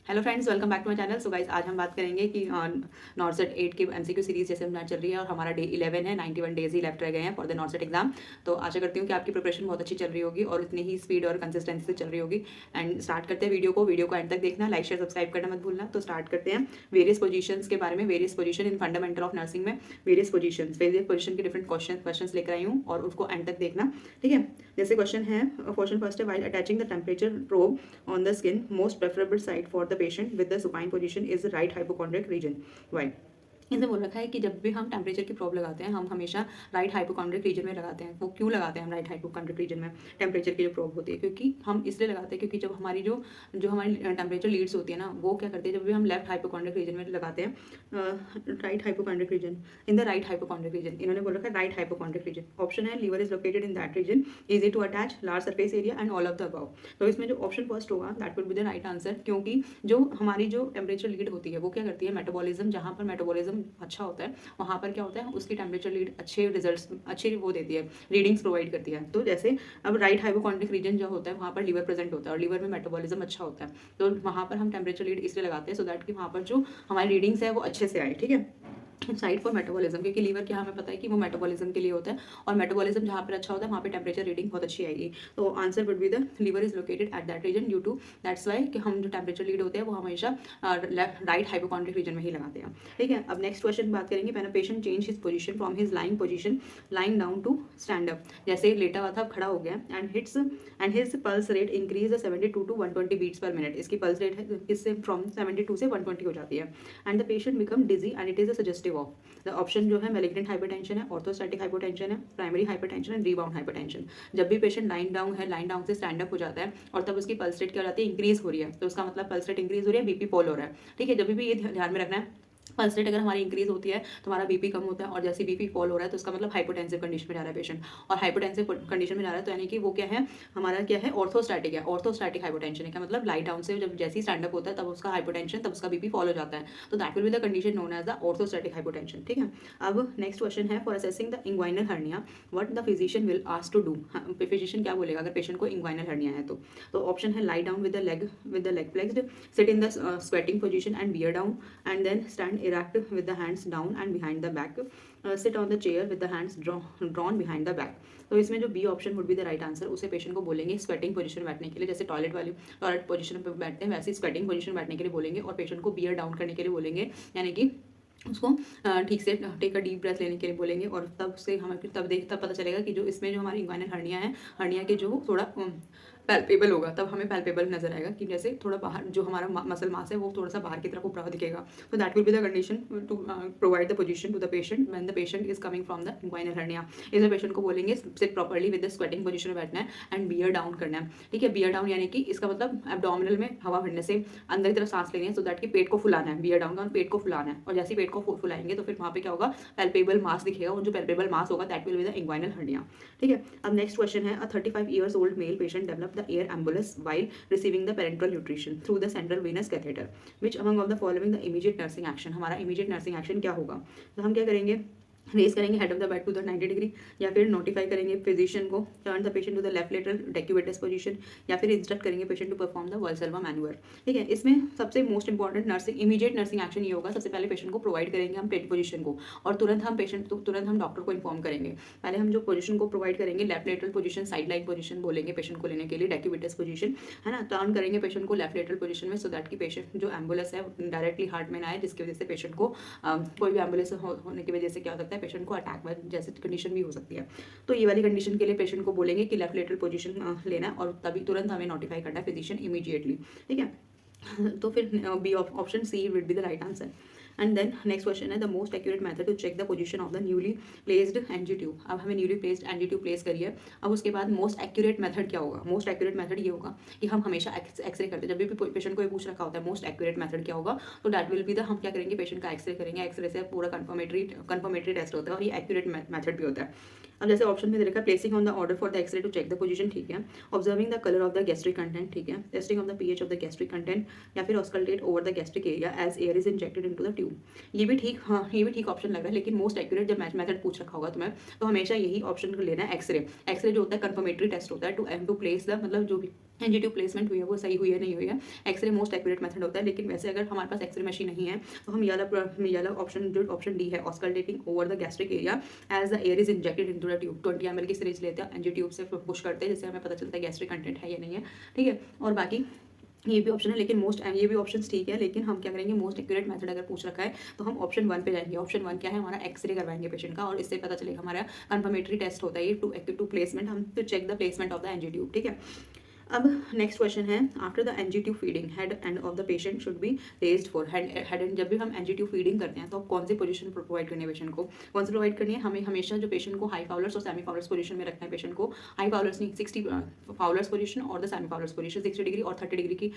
Hello friends, welcome back to my channel. So guys, आज हम बात करेंगे कि नॉर्सेट 8 की एमसीक्यू सीरीज जैसे हमारी चल रही है और हमारा डे 11 है। 91 डेज ही लेफ्ट रह गए हैं फॉर द नॉर्सेट एग्जाम। तो आशा करती हूँ कि आपकी प्रिपरेशन बहुत अच्छी चल रही होगी और इतनी ही स्पीड और कंसिस्टेंसी से चल रही होगी। एंड स्टार्ट करते हैं वीडियो को एंड तक देखना, लाइक शेयर सब्सक्राइब करना मत भूलना। तो स्टार्ट करते हैं वेरियस पोजीशंस के बारे में। Various position in fundamental of nursing में वेरियस पोजीशन के डिफरेंट क्वेश्चन लेकर आई हूँ और उसको एंड तक देखना, ठीक है। जैसे क्वेश्चन है, क्वेश्चन फर्स्ट है, while attaching the temperature probe on the skin, most preferable site for the patient with the supine position is the right hypochondriac region. Why? इसने बोल रखा है कि जब भी हम टेम्परेचर की प्रोब लगाते हैं हम हमेशा राइट हाइपोकॉन्ड्रिक रीजन में लगाते हैं। वो क्यों लगाते हैं हम राइट हाइपोकॉन्ड्रिक रीजन में टेम्परेचर की जो प्रोब होती है? क्योंकि हम इसलिए लगाते हैं क्योंकि जब हमारी जो जो हमारी टेम्परेचर लीड्स होती है ना, वो क्या करती है, जब भी हम लेफ्ट हाइपोकॉन्ड्रिक रीजन में लगाते हैं, right hypochondriac region, in the right hypochondriac region, इन्होंने बोल रखा है राइट हाइपोकॉन्ड्रिक रीजन। ऑप्शन है, liver is located in that region, easy to attach, large surface area and all of the above. तो इसमें जो ऑप्शन फर्स्ट होगा that will be the right answer, क्योंकि जो हमारी जो टेम्परेचर लीड होती है वो क्या करती है, मेटाबॉलिज्म, जहाँ पर मेटाबॉलिज्म अच्छा होता है वहाँ पर क्या होता है, उसकी टेम्परेचर लीड अच्छे रिजल्ट्स, अच्छी वो देती है, रीडिंग्स प्रोवाइड करती है। तो जैसे अब राइट हाइपोकॉन्ड्रिक रीजन जो होता है वहाँ पर लीवर प्रेजेंट होता है और लीवर में मेटाबॉलिज्म अच्छा होता है, तो वहाँ पर हम टेम्परेचर लीड इसलिए लगाते हैं सो दैट कि वहाँ पर जो हमारी रीडिंग्स है वो अच्छे से आए, ठीक है। साइड फॉर मेटाबॉलिज्म, क्योंकि लीवर क्या हमें पता है कि वो मेटाबॉलिज्म के लिए होता है और मेटाबॉलिज्म जहाँ पर अच्छा होता है वहाँ पे टेम्परेचर रीडिंग बहुत अच्छी आएगी। तो answer would be the liver is located at that region due to that's why कि हम जो टेम्परेचर लीड होते हैं वो हमेशा राइट हाइपोकॉन्ड्रिक रीजन में ही लगाते हैं, ठीक है। अब नेक्स्ट क्वेश्चन बात करेंगे, when a patient change his position from his lying position lying down to stand up. जैसे लेटा हुआ था, अब खड़ा हो गया and his pulse rate increase 72 to 120 beats per minute. इसकी पल्स रेट है इससे फ्रॉम 72 से 120 हो जाती है। And the patient become dizzy and it is a suggestive of the option जो है मैलिग्नेंट हाइपरटेंशन है, ऑर्थोस्टैटिक हाइपोटेंशन है, primary hypertension and rebound hypertension. जब भी पेशेंट लाइन डाउन है, लाइन डाउन से स्टैंड अप हो जाता है और तब उसकी पल्स रेट क्या हो जाती है, इंक्रीज हो रही है, तो उसका मतलब पल्स रेट इंक्रीज हो रही है, बीपी फॉल हो रहा है, ठीक है। जब भी ये ध्यान में रखना है, पल्स रेट अगर हमारी इंक्रीज होती है तो हमारा बीपी कम होता है और जैसे बीपी फॉल हो रहा है तो उसका मतलब हाइपोटेंसिव कंडीशन में जा रहा है पेशेंट, और हाइपोटेंसिव कंडीशन में जा रहा है तो यानी कि वो क्या है, हमारा क्या है, ऑर्थोस्टैटिक है। ऑर्थोस्टैटिक हाइपोटेंशन है, क्या मतलब लाई डाउन से जब जैसे ही स्टैंड अप होता है तब उसका हाइपोटेंशन, तब उसका बीपी फॉल हो जाता है, तो that will be the condition known as the orthostatic hypotension, ठीक है। अब नेक्स्ट क्वेश्चन है, for assessing the inguinal hernia what the physician will ask to do. Physician क्या बोलेगा अगर पेशेंट को इंग्वाइनल हर्निया है तो ऑप्शन है, lie down with the leg flexed, sit in the sweating position and bear down and then stand erect with the hands down and behind the back, sit on the chair with the hands drawn behind the back। तो इसमें जो B option would be the right answer. उसे patient को बोलेंगे sweating position में बैठने के लिए, जैसे टॉयलेट पोजीशन पे बैठते हैं वैसे स्वेटिंग पोजीशन में बैठने के लिए बोलेंगे, और पेशेंट को बियर डाउन करने के लिए बोलेंगे, यानी कि उसको ठीक से टेक अ डीप ब्रेथ लेने के लिए बोलेंगे, और तब से हमें तब पता चलेगा कि जो इसमें जो हमारी इंग्वाइनल हर्निया है, हर्निया के जो थोड़ा पैल्पेबल होगा, तब हमें पैल्पेबल नजर आएगा कि जैसे थोड़ा बाहर जो हमारा मसल मास है वो थोड़ा सा बाहर की तरफ ऊपर दिखेगा। तो that will be the condition to provide the position to the patient when the patient is coming from the inguinal hernia. इसमें पेशेंट को बोलेंगे sit properly with the sweating position में बैठना है एंड बियर डाउन करना है, ठीक है। बियर डाउन यानी कि इसका मतलब एब्डोमिनल में हवा भरने से अंदर की तरफ सांस लेनी है, सो दैट कि पेट को फुलाना है। बियर डाउन का पेट को फुलाना है, और जैसे पेट को फुलाएंगे तो फिर वहाँ पे क्या होगा, पैल्पेबल मास दिखेगा, और जो पैल्पेबल मास होगा that will be the inguinal hernia, ठीक है। अब नेक्स्ट क्वेश्चन है, अ 35 years old male patient developed the air embolus while receiving the parenteral nutrition through the central venous catheter, which among of the following the immediate nursing action। हमारा immediate nursing action क्या होगा, तो हम क्या करेंगे, raise करेंगे head of the bed to the 90 degree, या फिर नोटिफाई करेंगे फिजिशियन को, turn the patient to the left lateral decubitus position, या फिर इंस्ट्रक्ट करेंगे patient to perform the Valsalva manoeuvre, ठीक है। इसमें सबसे most important nursing immediate nursing action ये होगा, सबसे पहले पेशेंट को प्रोवाइड करेंगे हम पेट पोजीशन को, और तुरंत हम डॉक्टर को इन्फॉर्म करेंगे। पहले हम जो पोजीशन को प्रोवाइड करेंगे, left lateral position, side line position बोलेंगे पेशेंट को लेने के लिए, डेक्यूवेटस पोजीशन है ना, टर्न करेंगे पेशेंट को लेफ्ट लेटरल पोजीशन में, सो दैट की पेशेंट जो एम्बुलेंस है डायरेक्टली हार्ट में ना आए, जिसकी वजह से पेशेंट को कोई भी एम्बुलेंस होने की वजह से क्या हो सकता है, पेशेंट को अटैक जैसे कंडीशन भी हो सकती है। तो ये वाली कंडीशन के लिए पेशेंट को बोलेंगे कि लेफ्ट लेटरल पोजीशन लेना है, और तभी तुरंत हमें नोटिफाई करना है फिजिशियन इमीडिएटली, ठीक है। तो फिर B option C will be the right answer. And then next question है, the most accurate method to check the position of the newly placed NG tube. अब हमें newly placed NG tube place करिए, अब उसके बाद most accurate method क्या होगा, most accurate method ये होगा कि हम हमेशा एक्सरे करते हैं, जब भी पेशेंट को ये पूछ रखा होता है मोस्ट एक्यूरेट मेथड क्या होगा, तो दैट विल बी द, हम क्या करेंगे, पेशेंट का एक्सरे करेंगे, एक्सरे से पूरा कंफर्मेटरी टेस्ट होता है और ये एक्यूरेट मेथड भी होता है। अब जैसे ऑप्शन में दे रखा है, placing on the order for the X-ray to check the position, ठीक है, observing the colour of the gastric content, ठीक है, testing of the pH of the gastric content, या फिर auscultate over the gastric area as air is injected into the tube. ये भी ठीक, हाँ ये भी ठीक ऑप्शन लग रहा है, लेकिन मोस्ट एक्यूरेट जब मेथड पूछ रखा होगा तो हमेशा यही ऑप्शन लेना है, एक्सरे। एक्सरे जो होता है कंफर्मेटरी टेस्ट होता है टू प्लेस द, मतलब जो भी एनजीट्यूब प्लेसमेंट हुई है वो सही हुई है नहीं हुई है। एक्सरे मोस्ट एक्यूरेट मेथड होता है, लेकिन वैसे अगर हमारे पास एक्सरे मशीन नहीं है तो हम ये वाला ऑप्शन जो ऑप्शन डी है, auscultating over the gastric area as the air is injected into the tube, 20 ml की सीरीज लेते हैं एनजीट्यूब से पुश करते हैं, जिससे हमें पता चलता है गैस्ट्रिक कंटेंट है या नहीं है। ठीक है, और बाकी ये भी ऑप्शन है, लेकिन ये भी ऑप्शन ठीक है, लेकिन हम क्या करेंगे, मोस्ट एक्यूरेट मेथड अगर पूछ रखा है तो हम ऑप्शन 1 पे जाएंगे। ऑप्शन 1 क्या है हमारा, एक्सरे करवाएंगे पेशेंट का, और इससे पता चलेगा हमारा कंफर्मेटरी टेस्ट होता है ये टू प्लेसमेंट, हम to check the placement of the NG tube. ठीक है, अब नेक्स्ट क्वेश्चन है, after the NG tube feeding head end of the patient should be raised for head end. जब भी हम एनजी ट्यूब फीडिंग करते हैं तो कौन सी पोजीशन प्रोवाइड करनी है पेशेंट को, कौन सी प्रोवाइड करनी है, हमें हमेशा जो पेशेंट को हाई फाउलर्स और सेमी फाउलर्स पोजीशन में रखना है पेशेंट को, हाई फाउलर्स नहीं 60 फाउलर्स पोजीशन और the semi Fowler's position 60 degree और 30 डिग्री की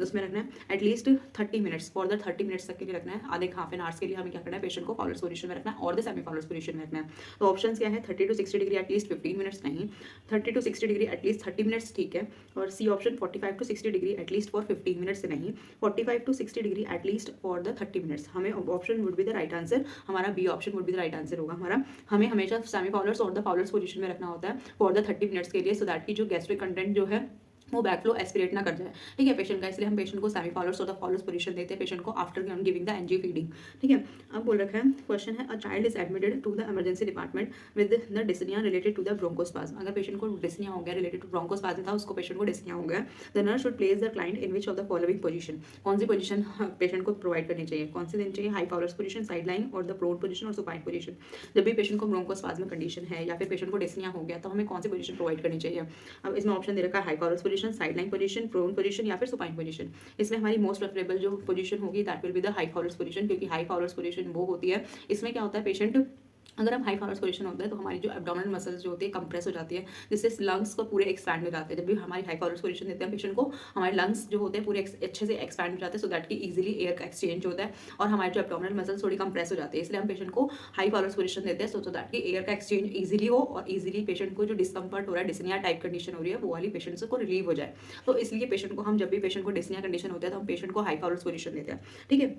उसमें रखना है, at least 30 minutes for the 30 minutes तक के लिए रखना है, आधे हाफ एन आवर्स के लिए हमें क्या करना है, पेशेंट को फाउलर्स पोजीशन में रखना है और द सेमी फाउलर्स पोजीशन में रखना है। तो ऑप्शन क्या है, 30 to 60 डिग्री एटलीस्ट 15 मिनट्स, नहीं 30 to 60 डिग्री एटलीस्ट 30 मिनट्स, ठीक है, और C option 45 to 60 degree at least for 15 minutes, नहीं 45 to 60 degree at least for the 30 minutes. हमें option would be the right answer, हमारा B option would be the right answer होगा हमारा। हमें हमेशा सेमी फाउलर्स और द फाउलर्स पोजीशन में रखना होता है फॉर द 30 मिनट्स के लिए, सो दैट की जो गैस्ट्रिक कंटेंट जो है वो बैकफ्लो एस्पिरेट ना कर जाए। ठीक है, पेशेंट का, इसलिए हम पेशेंट को सेमी फाउलर्स और द फाउलर्स पोजीशन देते हैं पेशेंट को after giving the NG feeding. ठीक है, अब बोल रखा है, क्वेश्चन है, a child is admitted to the emergency department with the dyspnea related to the bronchospasm. अगर पेशेंट को डिस्निया हो गया रिलेटेड टू ब्रोंकोस्पाज्म था, उसको पेशेंट को डिस्निया हो गया, the nurse should place the client in which of the following position. कौन सी पोजीशन पेशेंट को प्रोवाइड करनी चाहिए, कौन सी देनी चाहिए, high Fowler's position, side line और द प्रोन पोजीशन और सुपाइन पोजीशन। जब भी पेशेंट को ब्रोंकोस्पाज्म कंडीशन है या फिर पेशेंट को डिस्निया हो गया तो हमें कौन सी पोजीशन प्रोवाइड करनी चाहिए। अब इसमें ऑप्शन दे रखा है, high Fowler's position, side line position, prone position या फिर सुपाइन पोजीशन। इसमें हमारी मोस्ट प्रेफरेबल जो पोजीशन होगी that will be the high Fowler's position, क्योंकि हाई फाउलर्स पोजीशन वो होती है, इसमें क्या होता है, पेशेंट अगर हम हाई फाउलर्स पोजीशन होता है तो हमारी जो एब्डोमिनल मसल्स जो होती है कंप्रेस हो जाती है, जिससे लंग्स को पूरे एक्सपैंड हो जाते हैं। जब भी हमारी हाई फाउलर्स पोजीशन देते हैं पेशेंट को, हमारे लंग्स जो होते हैं पूरे अच्छे से एक्सपैंड हो जाते हैं, सो दैट कि इजीली एयर का एक्सचेंज होता है और हमारे जो एब्डोमिनल मसल्स थोड़ी कंप्रेस हो जाती है, इसलिए हम पेशेंट को हाई फाउलर्स पोजीशन देते हैं, सो दैट कि एयर का एक्सचेंज ईजिली हो और ईजिली पेशेंट को जो डिस्कम्फर्ट हो रहा है, डिस्निया टाइप कंडीशन हो रही है, वो वाली पेशेंट को रिलीव हो जाए। तो इसलिए पेशेंट को हम जब भी पेशेंट को डिस्निया कंडीशन होता है तो हम पेशेंट को हाई फाउलर्स पोजीशन देते हैं। ठीक है,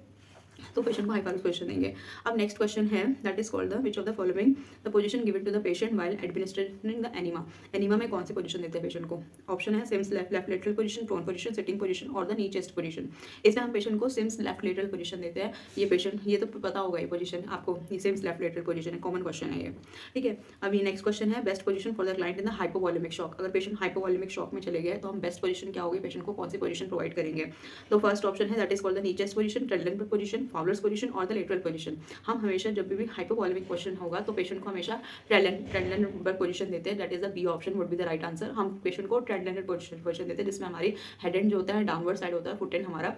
तो पेशेंट को हाई फाउलर्स पोजीशन देंगे। अब नेक्स्ट क्वेश्चन है, that is called the which of the following the position given to the patient while administrating the enema. Enema में कौन सी पोजीशन देते हैं पेशेंट को। ऑप्शन है Sims left lateral position, prone position, sitting position और the knee chest position. इसमें हम patient को सिम्स लेफ्ट लेटरल पोजीशन देते हैं। ये पेशेंट, ये तो पता होगा ये पोजीशन आपको, ये सिम्स लेफ्ट लेटरल पोजीशन है, कॉमन क्वेश्चन है ये। ठीक है, अब ये नेक्स्ट क्वेश्चन है, best position for the client in the hypovolaemic shock. अगर पेशेंट हाइपोवॉल्यूमिक शॉक में चले गए तो हम बेस्ट पोजीशन क्या होगी, पेशेंट को कौन सी पोजीशन प्रोवाइड करेंगे। तो फर्स्ट ऑप्शन है that is called the knee chest position, Trendelenburg position, Fowler's position और द लेटरल पोजीशन। हम हमेशा जब भी हाइपोवॉल्यूमिक क्वेश्चन होगा तो पेशेंट को हमेशा ट्रेडलन पोजीशन देते हैं, that is the B option would be the right answer. हम पेशेंट को ट्रेडलन पोजीशन देते हैं जिसमें हमारी हेड एंड जो होता है डाउनवर्ड साइड होता है, फुट एंड हमारा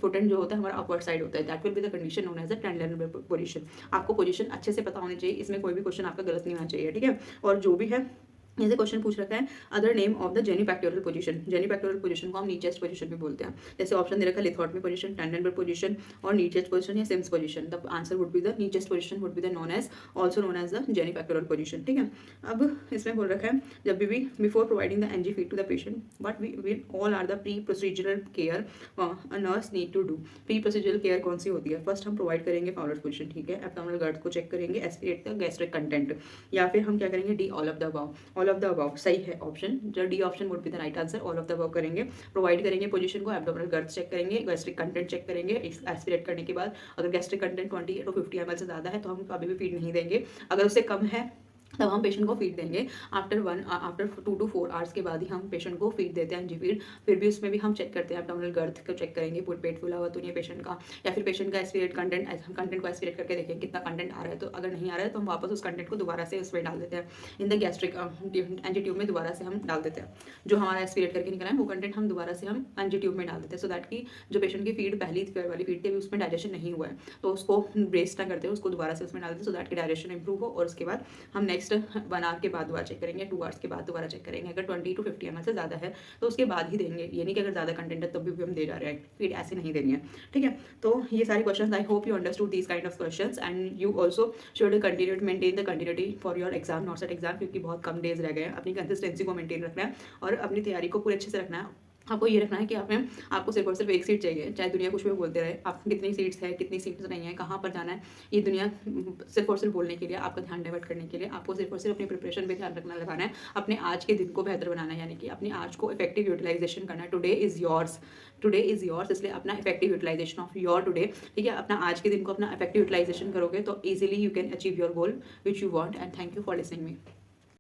फुट एंड जो होता है हमारा अपवर्ड साइड होता है, that will be the condition known as the Trendelenburg position. आपको पोजीशन अच्छे से पता होनी चाहिए, इसमें कोई भी क्वेश्चन आपका गलत नहीं होना चाहिए। ठीक है, और जो भी है जैसे क्वेश्चन पूछ रखा है, other name of the genupectoral position. Genupectoral position को हम नी चेस्ट पोजीशन भी बोलते हैं। जैसे ऑप्शन दे रखा है, लिथोटमी पोजीशन, टेंडनबर्ग पोजीशन और नी चेस्ट पोजीशन या Sims position. The answer would be the knee chest position would be the known as also known as the genupectoral position. ठीक है, अब इसमें बोल रखा है, जब भी before providing the NG feed to the patient but we all are the pre procedural care a nurse need to do. Pre procedural care कौन सी होती है, फर्स्ट हम प्रोवाइड करेंगे फाउलर पोजीशन, ठीक है, एब्डोमिनल गर्ड को चेक करेंगे, एस्पिरेट द गैस्ट्रिक कंटेंट, या फिर हम क्या करेंगे, D all of the above. All of the above सही है ऑप्शन, जो D option would be the right answer, all of the above करेंगे। प्रोवाइड करेंगे पोजीशन को, एब्डोमिनल गर्थ चेक करेंगे, गैस्ट्रिक कंटेंट चेक करेंगे, एस्पिरेट करने के बाद अगर गैस्ट्रिक कंटेंट 20 to 50 ml से ज़्यादा है तो हम कभी भी फीड नहीं देंगे, अगर उससे कम है तब हम पेशेंट को फीड देंगे। आफ्टर 2 to 4 आवर्स के बाद ही हम पेशेंट को फीड देते हैं एनजी फीड। फिर भी उसमें भी हम चेक करते हैं, एब्डोमिनल गर्थ को चेक करेंगे, पूरा पेट फुला हुआ तो नहीं है पेशेंट का, या फिर पेशेंट का एस्पिरेट कंटेंट को एस्पिरेट करके देखें कितना कंटेंट आ रहा है। तो अगर नहीं आ रहा है तो हम वापस उस कंटेंट को दोबारा से उसमें डाल देते हैं, in the gastric NG tube में दोबारा से हम डाल देते हैं। जो हमारा एस्पिरेट करके निकला है वो कंटेंट हम दोबारा से हम एनजी ट्यूब में डाल देते हैं, सो दैट कि जो पेशेंट की फीड पहली वाली फीड थी उसमें डाइजेशन नहीं हुआ है तो उसको ब्रेस्ट ना करते हैं, उसको दोबारा से उसमें डाल देते हैं, सो दैट कि डाइजेशन इंप्रूव हो। और उसके बाद हम नेक्स्ट 1 आवर के बाद दोबारा चेक करेंगे, 2 आवर्स के बाद दोबारा चेक करेंगे। अगर 20 to 50 ml से ज़्यादा है तो उसके बाद ही देंगे, ये नहीं कि अगर ज़्यादा कंटेंट है तब भी हम दे जा रहे हैं, फीड ऐसे नहीं देनी है। ठीक है, तो ये सारे question, I hope you understood these kind of questions and you also should continue maintain the continuity for your exam, नॉर्सेट exam, क्योंकि बहुत कम डेज रह गए हैं। अपनी कंसिस्टेंसी को मेंटेन रखना है और अपनी तैयारी को पूरे अच्छे से रखना है। आपको ये रखना है कि आपको सिर्फ और सिर्फ एक सीट चाहिए, चाहे दुनिया कुछ भी बोलते रहे। आप कितनी सीट्स है, कितनी सीट्स नहीं है, कहाँ पर जाना है, ये दुनिया सिर्फ और सिर्फ बोलने के लिए, आपका ध्यान डाइवर्ट करने के लिए आपको सिर्फ और सिर्फ अपनी प्रिपरेशन पे ध्यान रखना लगाना है, अपने आज के दिन को बेहतर बनाना है, यानी कि अपनी आज को इफेक्टिव यूटिलाइजेशन करना है। Today is yours, today is yours, इसलिए अपना effective utilization of your today, ठीक है। अपना आज के दिन को अपना इफेक्टिव यूटिलाइजेशन करोगे तो easily you can achieve your goal which you want. And thank you for listening me.